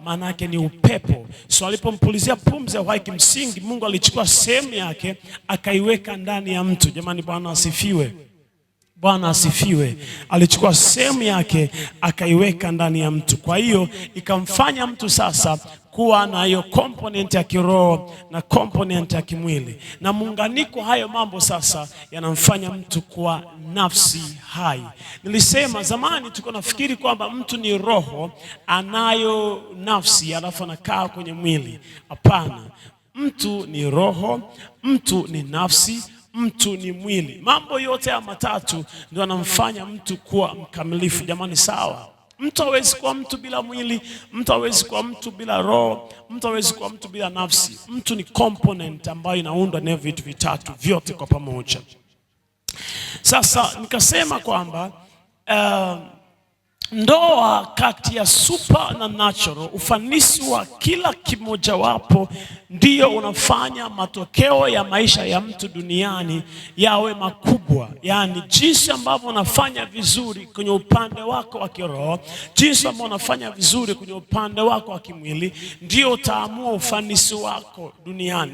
maana yake ni upepo. So alipompulizia pumzi ya uhai, kimsingi Mungu alichukua sehemu yake akaiweka ndani ya mtu. Jamani, Bwana asifiwe. Bwana asifiwe. Alichukua sehemu yake akaiweka ndani ya mtu. Kwa hiyo ikamfanya mtu sasa kuwa na hiyo component ya kiroho na component ya kimwili. Na muunganiko hayo mambo sasa yanamfanya mtu kuwa nafsi hai. Nilisema zamani tuko nafikiri kwamba mtu ni roho anayo nafsi alafu anakaa kwenye mwili. Hapana. Mtu ni roho, mtu ni nafsi, mtu ni mwili. Mambo yote ya matatu ndio yanamfanya mtu kuwa mkamilifu. Jamani, sawa? Mtu hawezi kuwa mtu bila mwili, mtu hawezi kuwa mtu bila roho, mtu hawezi kuwa mtu bila nafsi. Mtu ni component ambayo inaundwa na vitu vitatu vyote kwa pamoja. Sasa nikasema kwamba ndoa kati ya super na natural, ufanisi wa kila kimoja wapo ndio unafanya matokeo ya maisha ya mtu duniani yawe makubwa. Yani jinsi ambavyo unafanya vizuri kwenye upande wako wa kiroho, jinsi ambavyo unafanya vizuri kwenye upande wako wa kimwili, ndio utaamua ufanisi wako duniani.